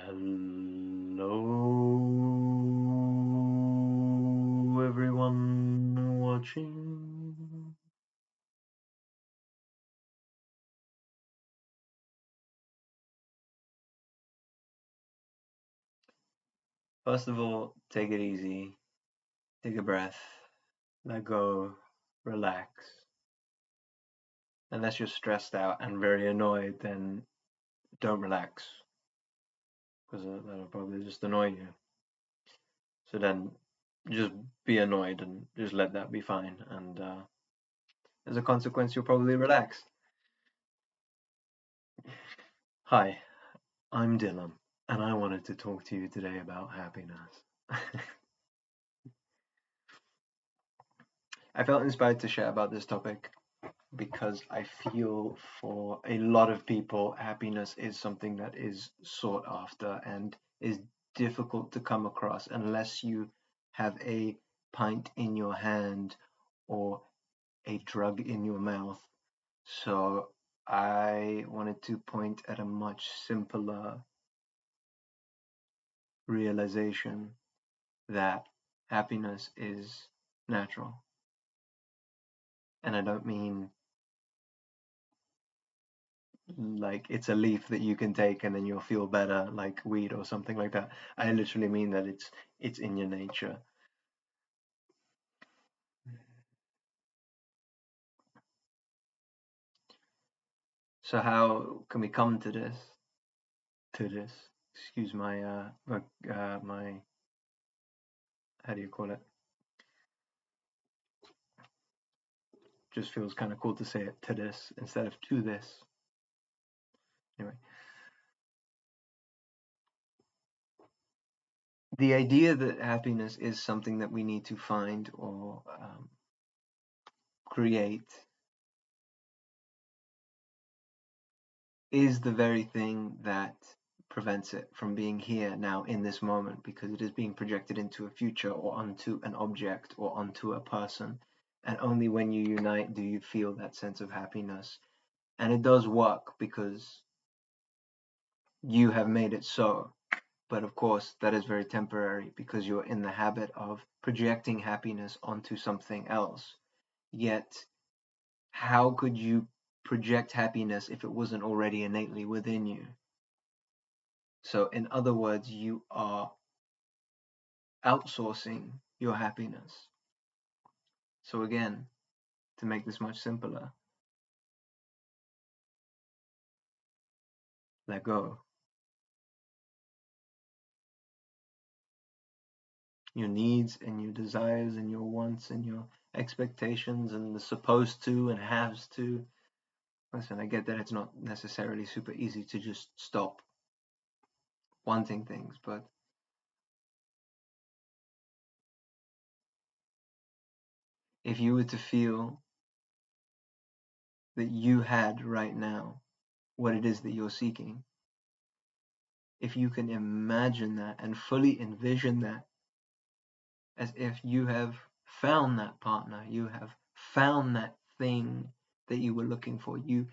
Hello, everyone watching. First of all, take it easy, take a breath, let go, relax. Unless you're stressed out and very annoyed, then don't relax, because that'll probably just annoy you. So then just be annoyed and just let that be fine. And as a consequence, you'll probably relax. Hi, I'm Dylan, and I wanted to talk to you today about happiness. I felt inspired to share about this topic because I feel for a lot of people, happiness is something that is sought after and is difficult to come across unless you have a pint in your hand or a drug in your mouth. So I wanted to point at a much simpler realization that happiness is natural. And I don't mean like it's a leaf that you can take and then you'll feel better, like weed or something like that. I literally mean that it's in your nature. So how can we come to this? To this? Excuse my my how do you call it? Just feels kind of cool to say it to this instead of to this. Anyway, the idea that happiness is something that we need to find or create is the very thing that prevents it from being here now in this moment, because it is being projected into a future or onto an object or onto a person. And only when you unite do you feel that sense of happiness. And it does work because you have made it so. But of course, that is very temporary because you're in the habit of projecting happiness onto something else. Yet, how could you project happiness if it wasn't already innately within you? So, in other words, you are outsourcing your happiness. So, again, to make this much simpler, let go. Your needs and your desires and your wants and your expectations and the supposed to and haves to. Listen, I get that it's not necessarily super easy to just stop wanting things, but if you were to feel that you had right now what it is that you're seeking, if you can imagine that and fully envision that as if you have found that partner, you have found that thing that you were looking for, you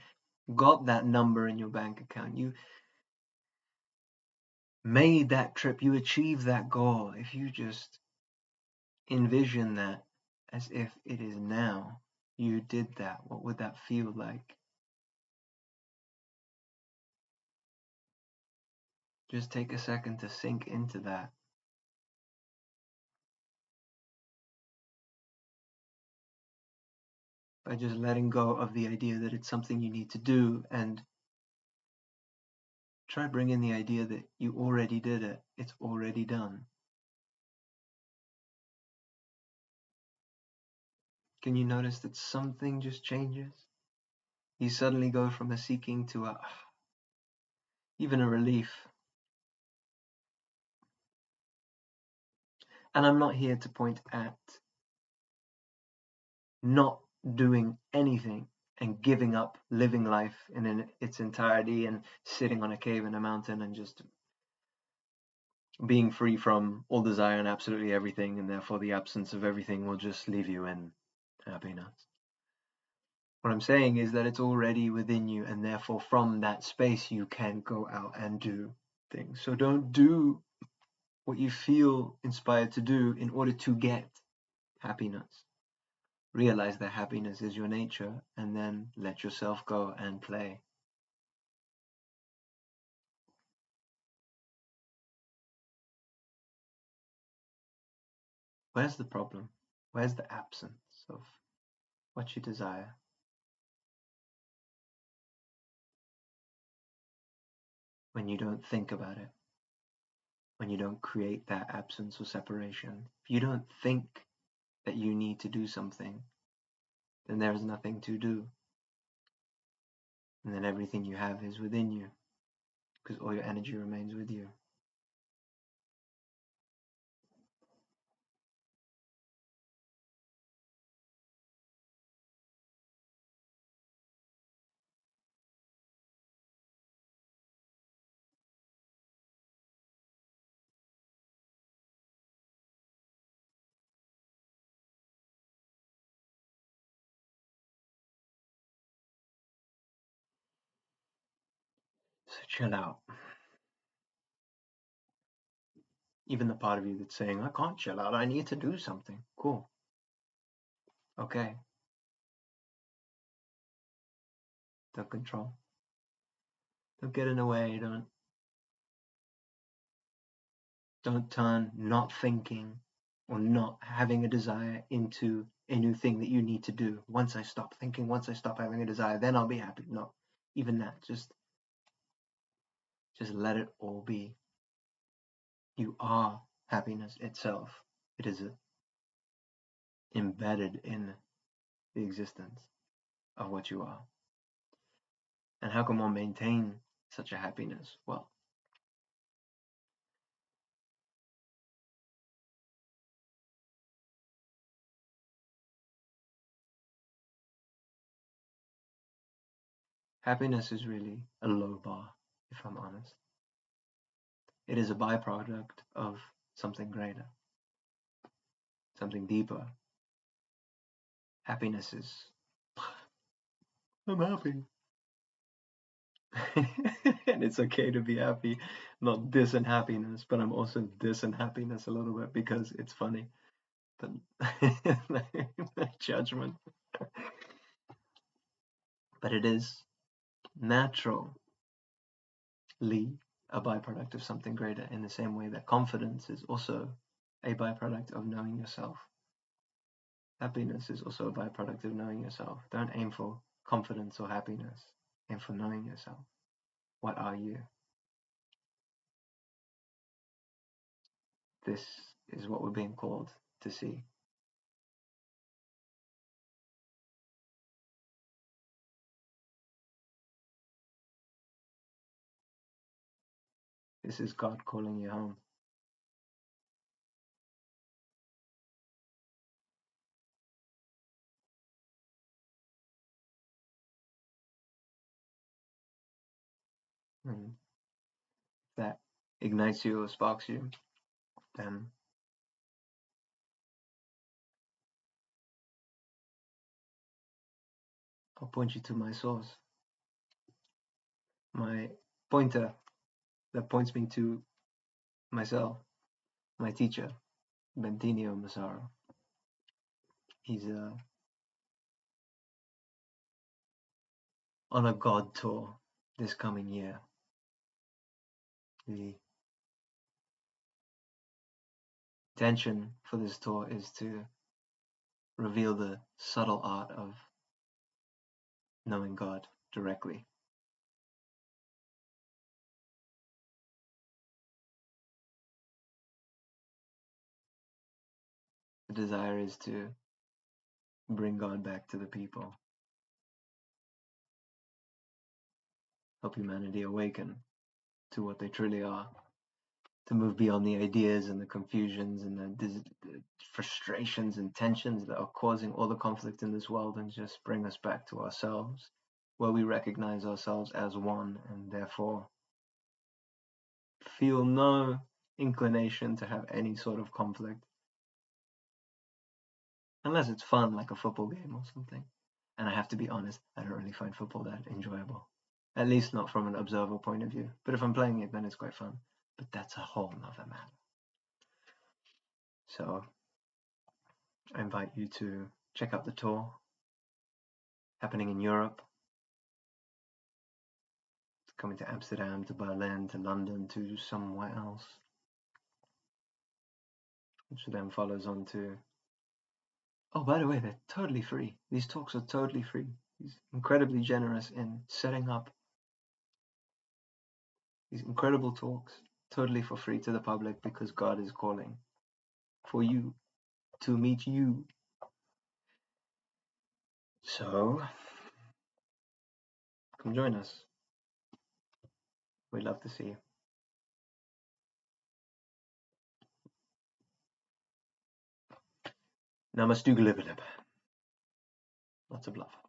got that number in your bank account, you made that trip, you achieved that goal. If you just envision that as if it is now, you did that, what would that feel like? Just take a second to sink into that. By just letting go of the idea that it's something you need to do, and try bringing the idea that you already did it, it's already done. Can you notice that something just changes? You suddenly go from a seeking to a even a relief. And I'm not here to point at not doing anything and giving up living life in its entirety and sitting on a cave in a mountain and just being free from all desire and absolutely everything, and therefore the absence of everything will just leave you in happiness. What I'm saying is that it's already within you, and therefore from that space you can go out and do. things. So don't do what you feel inspired to do in order to get happiness. Realize that happiness is your nature, and then let yourself go and play. Where's the problem? Where's the absence of what you desire? When you don't think about it, when you don't create that absence or separation, if you don't think that you need to do something, then there is nothing to do. And then everything you have is within you, because all your energy remains with you. So chill out. Even the part of you that's saying, I can't chill out, I need to do something. Cool. Okay. Don't control. Don't get in the way. Don't turn not thinking or not having a desire into a new thing that you need to do. Once I stop thinking, once I stop having a desire, then I'll be happy. No. Even that. Just let it all be. You are happiness itself. It is embedded in the existence of what you are. And how can one maintain such a happiness? Well, happiness is really a low bar, if I'm honest. It is a byproduct of something greater, something deeper. Happiness is, I'm happy. And it's okay to be happy, not this unhappiness, but I'm also this unhappiness a little bit because it's funny. But judgment. But it is naturally a byproduct of something greater, in the same way that confidence is also a byproduct of knowing yourself. Happiness is also a byproduct of knowing yourself. Don't aim for confidence or happiness. Aim for knowing yourself. What are you? This is what we're being called to see. This is God calling you home. And if that ignites you or sparks you, then I'll point you to my source, my pointer that points me to myself, my teacher, Bentinho Massaro. He's on a God tour this coming year. The intention for this tour is to reveal the subtle art of knowing God directly. The desire is to bring God back to the people, help humanity awaken to what they truly are, to move beyond the ideas and the confusions and the frustrations and tensions that are causing all the conflict in this world, and just bring us back to ourselves, where we recognize ourselves as one and therefore feel no inclination to have any sort of conflict, unless it's fun, like a football game or something. And I have to be honest, I don't really find football that enjoyable. At least not from an observer point of view. But if I'm playing it, then it's quite fun. But that's a whole nother matter. So I invite you to check out the tour happening in Europe. It's coming to Amsterdam, to Berlin, to London, to somewhere else. Which then follows on to... Oh, by the way, they're totally free. These talks are totally free. He's incredibly generous in setting up these incredible talks totally for free to the public because God is calling for you to meet you. So, come join us. We'd love to see you. Namaste. Lots of love.